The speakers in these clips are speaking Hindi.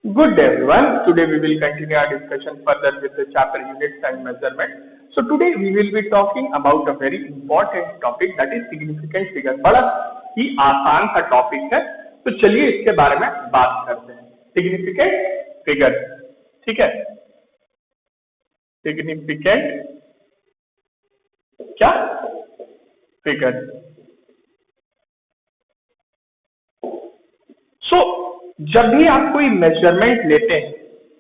Good day everyone. Today we will continue our discussion further with the chapter units and measurement. So today we will be talking about a very important topic that is significant figure. बड़ा ही आसान सा टॉपिक है, तो चलिए इसके बारे में बात करते हैं. सिग्निफिकेंट फिगर, ठीक है. सिग्निफिकेंट क्या फिगर. सो जब भी आप कोई मेजरमेंट लेते हैं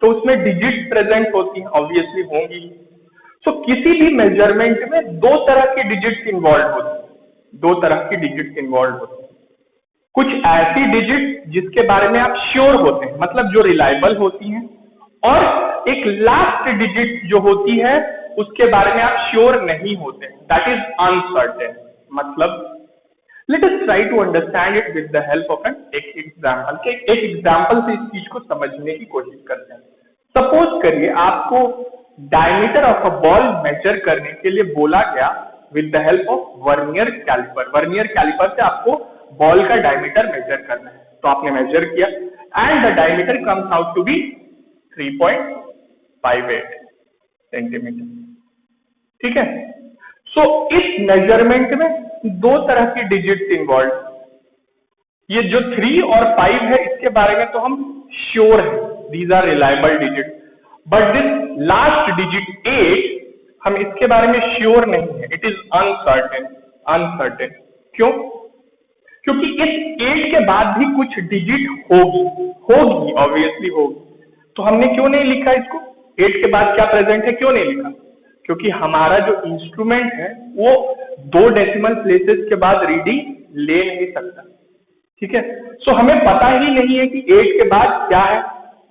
तो उसमें डिजिट प्रेजेंट होती हैं, ऑब्वियसली होंगी. सो किसी भी मेजरमेंट में दो तरह की डिजिट्स इन्वॉल्व होती हैं. दो तरह की डिजिट्स इन्वॉल्व होती हैं. कुछ ऐसी डिजिट जिसके बारे में आप श्योर होते हैं, मतलब जो रिलायबल होती हैं, और एक लास्ट डिजिट जो होती है उसके बारे में आप श्योर नहीं होते, दैट इज अनसर्टेन. मतलब let us try to understand it with the help of an example. एक एग्जाम्पल से इस चीज को समझने की कोशिश करते हैं. सपोज करिए आपको diameter of a ball measure करने के लिए बोला गया with the help of vernier caliper. Vernier caliper से आपको बॉल का डायमीटर मेजर करना है. तो आपने मेजर किया and the diameter comes out to be 3.58 centimetre. ठीक है. सो इस मेजरमेंट में दो तरह की डिजिट्स इन्वॉल्व. ये जो 3 और 5 है इसके बारे में तो हम श्योर हैं, these are reliable digit. But this last digit 8 हम इसके बारे में श्योर नहीं है, इट इज अनसर्टेन. अनसर्टेन क्यों? क्योंकि इस 8 के बाद भी कुछ डिजिट होगी ऑब्वियसली होगी. तो हमने क्यों नहीं लिखा इसको? 8 के बाद क्या प्रेजेंट है, क्यों नहीं लिखा? क्योंकि हमारा जो इंस्ट्रूमेंट है वो 2 डेसिमल प्लेसेस के बाद रीडिंग ले नहीं सकता. ठीक है. सो हमें पता ही नहीं है कि 8 के बाद क्या है.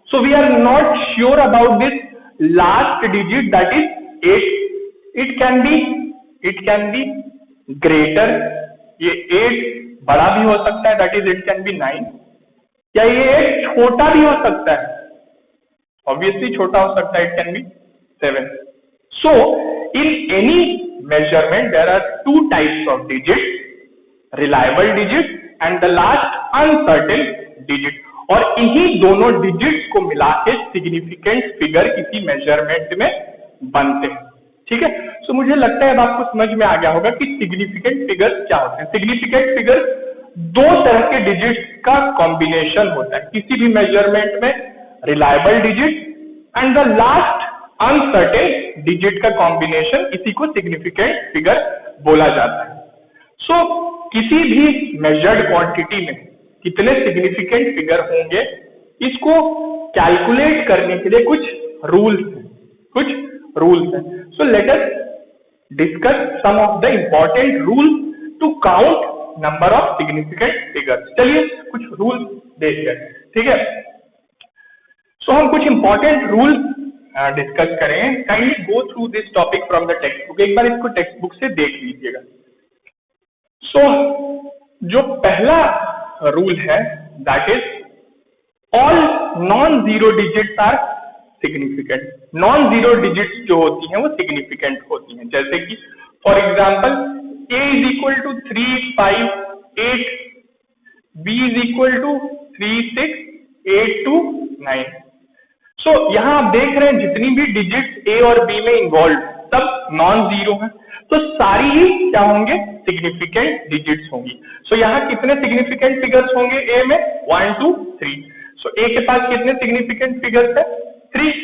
So we are not sure about this last digit that is 8. It can be greater. ये 8 बड़ा भी हो सकता है, that is it can be 9. या ये 8 छोटा भी हो सकता है, ऑब्वियसली छोटा हो सकता है, it can B 7. So, in any measurement, there are 2 types of digits, reliable digit and the last uncertain digit. और इन्हीं दोनों डिजिट्स को मिला के सिग्निफिकेंट फिगर किसी मेजरमेंट में बनते हैं. ठीक है. सो मुझे लगता है अब आपको समझ में आ गया होगा कि सिग्निफिकेंट फिगर्स क्या होते हैं. सिग्निफिकेंट फिगर 2 तरह के डिजिट्स का कॉम्बिनेशन होता है. किसी भी मेजरमेंट में reliable digit and the last uncertain digit का कॉम्बिनेशन, इसी को सिग्निफिकेंट फिगर बोला जाता है. सो किसी भी मेजर्ड क्वांटिटी में कितने सिग्निफिकेंट फिगर होंगे, इसको कैलकुलेट करने के लिए कुछ रूल्स हैं. So let us discuss some of the important rules to count number of significant figures. चलिए कुछ रूल्स देखते हैं. ठीक है. सो हम कुछ इंपॉर्टेंट रूल्स डिस्कस करें. Kindly go through this topic from the text book. एक बार इसको टेक्स्ट बुक से देख लीजिएगा. सो जो पहला रूल है that is all non zero digits are significant. Non zero digits जो होती हैं वो सिग्निफिकेंट होती हैं. जैसे कि for example a is equal to 3, 5, 8, b is equal to 3, 6, 8 to 9. सो यहाँ आप देख रहे हैं जितनी भी डिजिट्स ए और बी में इन्वॉल्व सब नॉन जीरो हैं, तो सारी ही क्या होंगे, सिग्निफिकेंट डिजिट्स होंगी. सो यहाँ कितने सिग्निफिकेंट फिगर्स होंगे ए में, 1, 2, 3. सो ए के पास कितने सिग्निफिकेंट फिगर्स है, 3.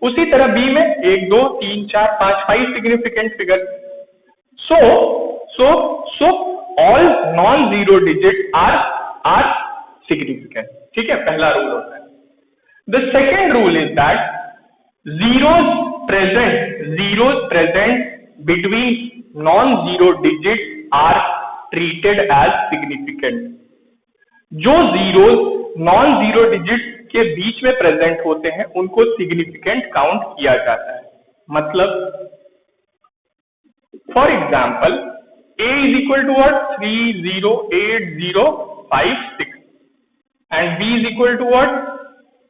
उसी तरह बी में 1, 2, 3, 4, 5, 5 significant figures. So all non zero digit are significant. ठीक है, पहला रूल होता है. The second rule is that zeros present between non-zero digits are treated as significant. जो zeros non-zero digits के बीच में प्रेजेंट होते हैं उनको सिग्निफिकेंट काउंट किया जाता है. मतलब for example a is equal to what, 3, 0, 8, 0, 5, 6 and b is equal to what,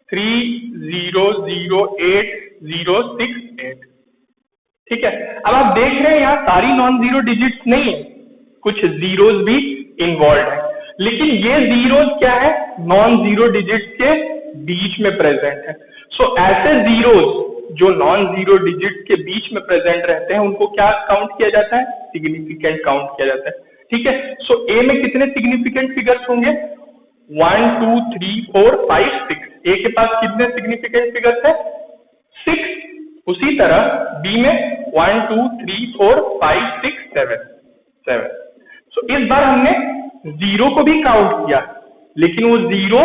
3, 0, 0, 8, 0, 6, 8. ठीक है. अब आप देख रहे हैं यहाँ सारी नॉन जीरो डिजिट्स नहीं है, कुछ जीरोस भी इन्वॉल्व है. लेकिन ये जीरोस क्या है, नॉन जीरो डिजिट्स के बीच में प्रेजेंट है। सो ऐसे जीरोस जो नॉन जीरो डिजिट के बीच में प्रेजेंट रहते हैं उनको क्या काउंट किया जाता है? सिग्निफिकेंट काउंट किया जाता है। ठीक है, सो ए में कितने सिग्निफिकेंट फिगर्स होंगे? 1 2 3 4 5 6। ए के पास कितने सिग्निफिकेंट फिगर्स है? 6। उसी तरह बी में 1 2 3 4 5 6 7। सो इस बार हमने जीरो को भी काउंट किया, लेकिन वो जीरो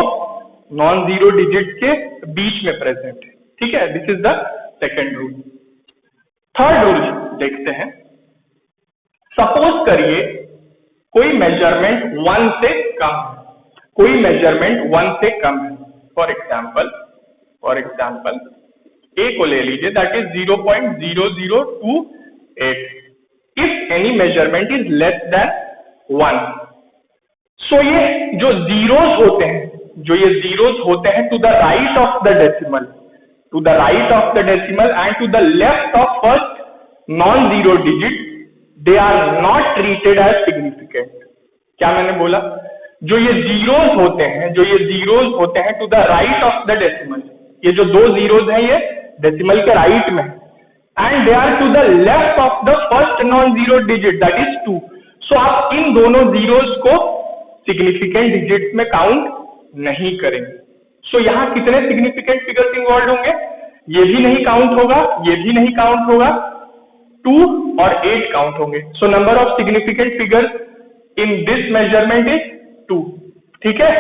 नॉन जीरो डिजिट के बीच में प्रेजेंट है। ठीक है, this is the second rule. Third rule देखते हैं। सपोज करिए कोई मेजरमेंट 1 से कम है, कोई मेजरमेंट 1 से कम है। फॉर एग्जाम्पल ए को ले लीजिए, that is 0.0028। If any measurement is less than 1, सो ये जो जीरोस होते हैं, to the right of the decimal, and to the left of first non zero digit, they are not treated as significant. क्या मैंने बोला? जो ये जीरोस होते हैं to the right of the decimal, ये जो दो जीरोस हैं ये डेसिमल के राइट में, and they are to the left of the first non zero digit, that is 2। So आप इन दोनों जीरोस को सिग्निफिकेंट डिजिट्स में काउंट नहीं करेंगे। सो यहाँ कितने सिग्निफिकेंट फिगर्स इन्वॉल्व होंगे? ये भी नहीं काउंट होगा, ये भी नहीं काउंट होगा, 2 और 8 काउंट होंगे। So number of significant figures in this measurement is 2। ठीक है,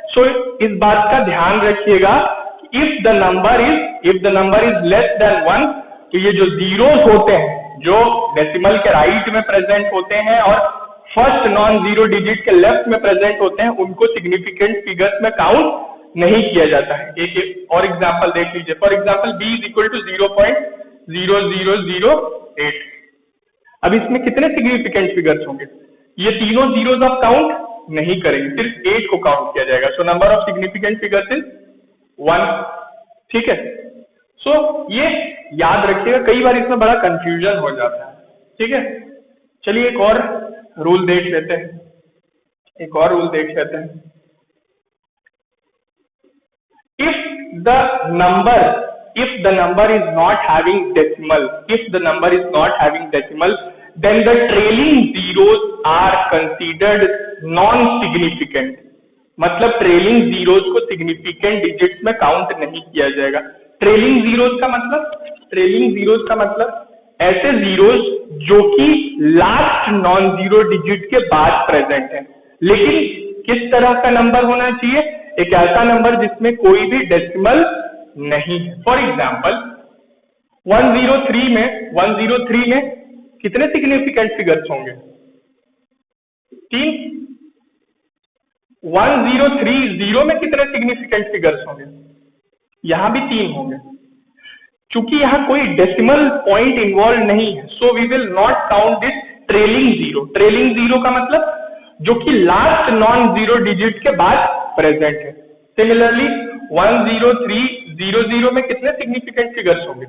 सो इस बात का ध्यान रखिएगा, if the number is less than 1, तो ये जो जीरोस होते हैं जो डेसिमल के राइट में प्रेजेंट होते हैं और फर्स्ट नॉन जीरो डिजिट के लेफ्ट में प्रेजेंट होते हैं, उनको सिग्निफिकेंट फिगर्स में काउंट नहीं किया जाता है। एक और एग्जांपल देख लीजिए। For example b is equal to 0.0008। अब इसमें कितने सिग्निफिकेंट फिगर्स होंगे? ये तीनों जीरोस आप काउंट नहीं करेंगे, सिर्फ 8 को काउंट किया जाएगा। So number of significant figures is 1। ठीक है, सो ये याद रखिएगा, कई बार इसमें बड़ा कंफ्यूजन हो जाता है। ठीक है, चलिए एक और रूल देख लेते हैं। If the number is not having decimal, then the trailing zeros are considered non-significant। मतलब ट्रेलिंग जीरोस को सिग्निफिकेंट डिजिट्स में काउंट नहीं किया जाएगा। ट्रेलिंग जीरोस का मतलब ऐसे जीरोस जो कि लास्ट नॉन जीरो डिजिट के बाद प्रेजेंट है, लेकिन किस तरह का नंबर होना चाहिए? एक ऐसा नंबर जिसमें कोई भी डेसिमल नहीं है। फॉर एग्जाम्पल 103 में कितने सिग्निफिकेंट फिगर्स होंगे? 3। 1030 में कितने सिग्निफिकेंट फिगर्स होंगे? यहां भी 3 होंगे। चूंकि यहाँ कोई डेसिमल पॉइंट इन्वॉल्व नहीं है, so we will not count this trailing zero का मतलब जो कि लास्ट नॉन जीरो डिजिट के बाद प्रेजेंट है। सिमिलरली 10300 में कितने सिग्निफिकेंट फिगर्स होंगे?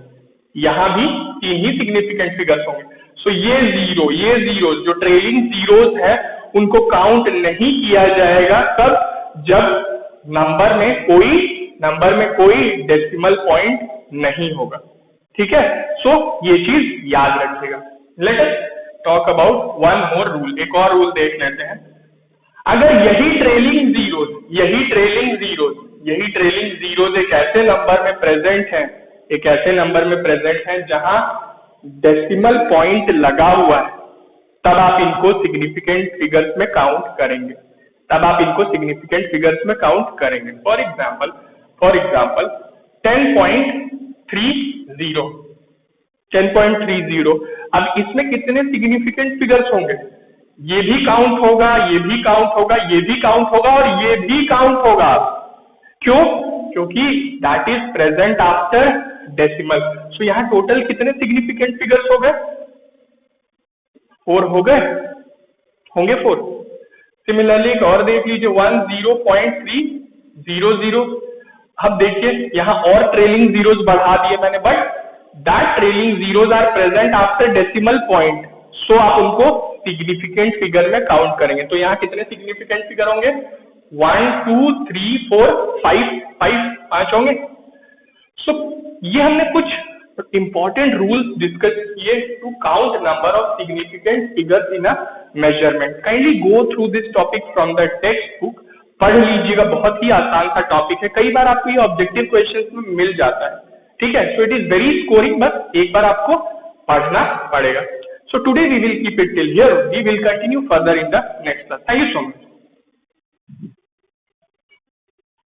यहाँ भी 3 ही सिग्निफिकेंट फिगर्स होंगे। सो ये जीरो जो ट्रेलिंग जीरोस है उनको काउंट नहीं किया जाएगा, तब जब नंबर में कोई डेसिमल पॉइंट नहीं होगा। ठीक है, सो ये चीज याद रखिएगा। Let us talk about one more rule. एक और रूल देख लेते हैं। अगर यही ट्रेलिंग जीरोस एक ऐसे नंबर में प्रेजेंट है जहां डेसिमल पॉइंट लगा हुआ है, तब आप इनको सिग्निफिकेंट फिगर्स में काउंट करेंगे। For example 10.30। अब इसमें कितने सिग्निफिकेंट फिगर्स होंगे? ये भी काउंट होगा, ये भी काउंट होगा, ये भी काउंट होगा और ये भी काउंट होगा। क्यों? क्योंकि that is present after decimal. So यहाँ टोटल कितने सिग्निफिकेंट फिगर्स हो गए? 4 हो गए होंगे 4। सिमिलरली एक और देख लीजिए 10.300। अब देखिए यहाँ और ट्रेलिंग जीरोस बढ़ा दिए मैंने, but that trailing zeros are present after decimal point, so आप उनको सिग्निफिकेंट फिगर में काउंट करेंगे। तो यहाँ कितने सिग्निफिकेंट फिगर होंगे? 1 2 3 4 5 5 होंगे। सो ये हमने कुछ इंपॉर्टेंट रूल्स डिस्कस किए to count number of significant figures in a measurement. Kindly go through this topic from the text book, पढ़ लीजिएगा, बहुत ही आसान सा टॉपिक है, कई बार आपको ये ऑब्जेक्टिव क्वेश्चंस में मिल जाता है, ठीक है। So it is very scoring, बस एक बार आपको पढ़ना पड़ेगा। So today we will keep it till here, we will continue further in the next class. Thank you so much.